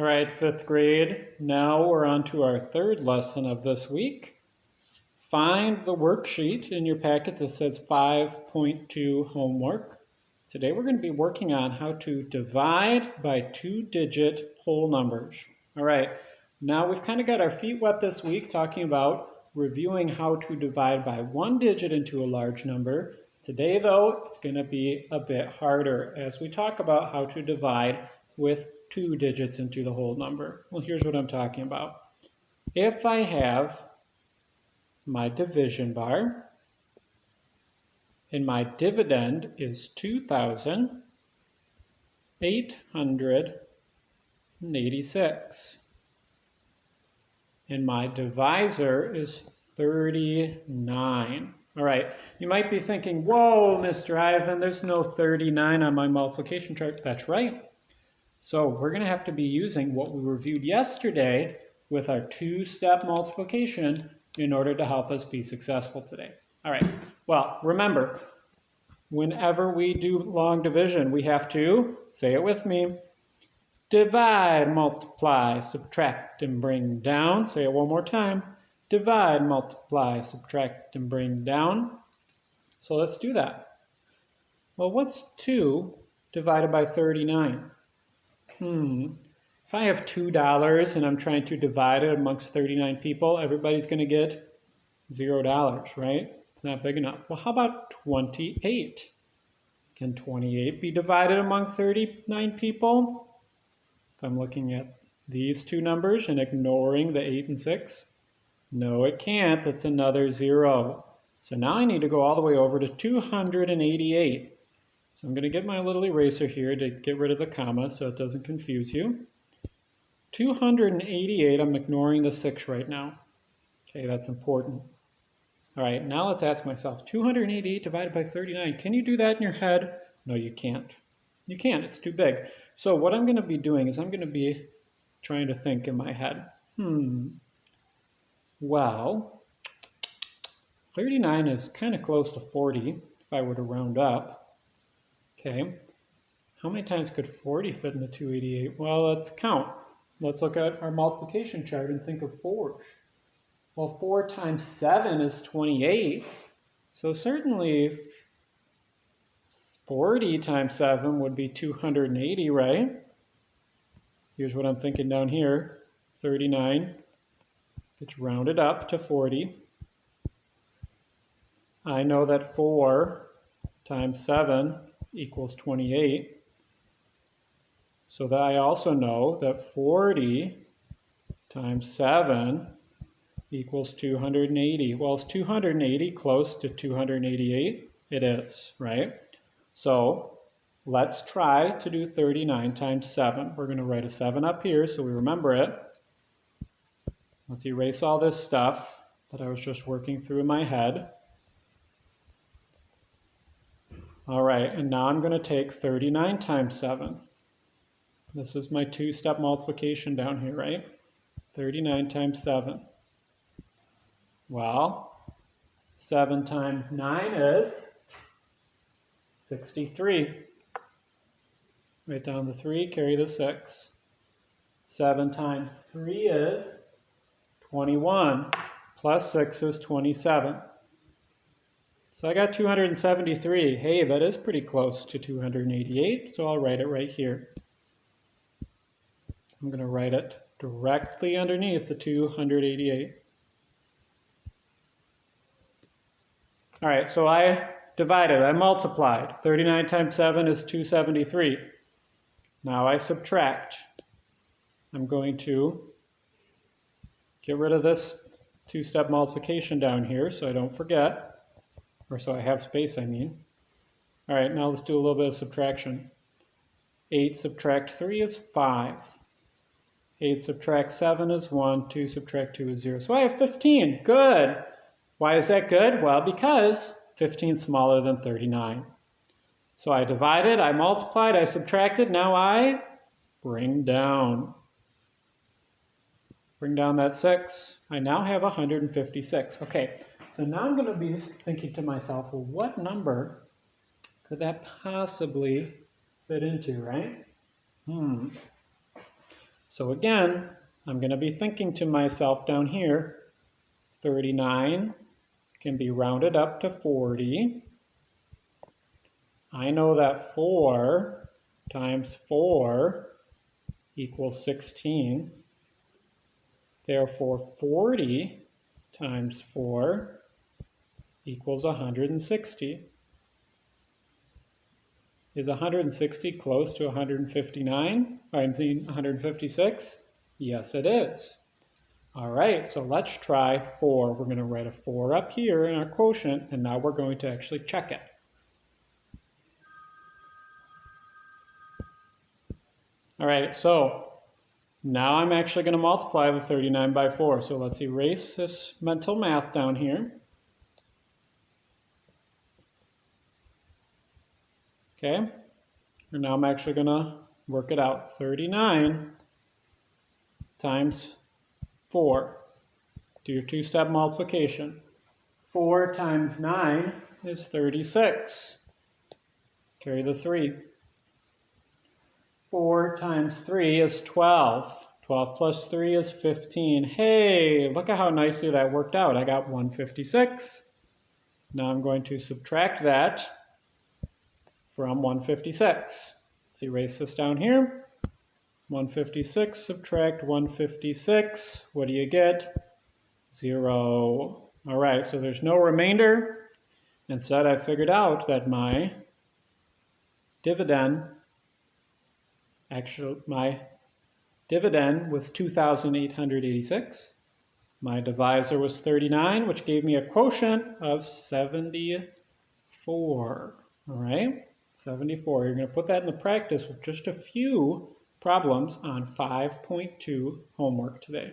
All right, fifth grade. Now we're on to our third lesson of this week. Find the worksheet in your packet that says 5.2 homework. Today we're going to be working on how to divide by two-digit whole numbers. All right, now we've kind of got our feet wet this week talking about reviewing how to divide by one digit into a large number. Today, though, it's going to be a bit harder as we talk about how to divide with two digits into the whole number. Well, here's what I'm talking about. If I have my division bar and my dividend is 2,886 and my divisor is 39. All right, you might be thinking, whoa, Mr. Ivan, there's no 39 on my multiplication chart. That's right. So we're going to have to be using what we reviewed yesterday with our two-step multiplication in order to help us be successful today. All right, well, remember, whenever we do long division, we have to, say it with me, divide, multiply, subtract, and bring down. Say it one more time. Divide, multiply, subtract, and bring down. So let's do that. Well, what's 2 divided by 39? If I have $2 and I'm trying to divide it amongst 39 people, everybody's going to get $0, right? It's not big enough. Well, how about 28? Can 28 be divided among 39 people? If I'm looking at these two numbers and ignoring the 8 and 6, no, it can't. That's another 0. So now I need to go all the way over to 288. So I'm going to get my little eraser here to get rid of the comma so it doesn't confuse you. 288, I'm ignoring the 6 right now. Okay, that's important. All right, now let's ask myself, 288 divided by 39, can you do that in your head? No, you can't. You can't, it's too big. So what I'm going to be doing is I'm going to be trying to think in my head. Well, 39 is kind of close to 40 if I were to round up. Okay, how many times could 40 fit in the 288? Well, let's count. Let's look at our multiplication chart and think of 4. Well, 4 times 7 is 28. So certainly 40 times 7 would be 280, right? Here's what I'm thinking down here. 39 gets rounded up to 40. I know that 4 times 7 equals 28. So that I also know that 40 times 7 equals 280. Well, is 280 close to 288? It is, right? So let's try to do 39 times 7. We're going to write a 7 up here so we remember it. Let's erase all this stuff that I was just working through in my head. All right, and now I'm going to take 39 times 7. This is my two-step multiplication down here, right? 39 times 7. Well, 7 times 9 is 63. Write down the 3, carry the 6. 7 times 3 is 21. Plus 6 is 27. So I got 273. Hey, that is pretty close to 288, so I'll write it right here. I'm going to write it directly underneath the 288. All right, so I divided, I multiplied. 39 times 7 is 273. Now I subtract. I'm going to get rid of this two-step multiplication down here so I don't forget. Or so I have space, I mean. All right, now let's do a little bit of subtraction. 8 subtract 3 is 5. 8 subtract 7 is 1. 2 subtract 2 is 0. So I have 15. Good. Why is that good? Well, because 15 is smaller than 39. So I divided, I multiplied, I subtracted. Now I bring down. Bring down that 6. I now have 156. Okay. So now I'm going to be thinking to myself, well, what number could that possibly fit into, right? So again, I'm going to be thinking to myself down here, 39 can be rounded up to 40. I know that 4 times 4 equals 16. Therefore, 40 times 4 equals 160. Is 160 close to 159? I mean 156? Yes, it is. All right, so let's try 4. We're going to write a 4 up here in our quotient, and now we're going to actually check it. All right, so now I'm actually going to multiply the 39 by 4. So let's erase this mental math down here. Okay, and now I'm actually going to work it out. 39 times 4. Do your two-step multiplication. 4 times 9 is 36. Carry the 3. 4 times 3 is 12. 12 plus 3 is 15. Hey, look at how nicely that worked out. I got 156. Now I'm going to subtract that from 156. Let's erase this down here. 156, subtract 156. What do you get? 0. All right, so there's no remainder. Instead, I figured out that my dividend was 2,886. My divisor was 39, which gave me a quotient of 74. All right, 74. You're going to put that into practice with just a few problems on 5.2 homework today.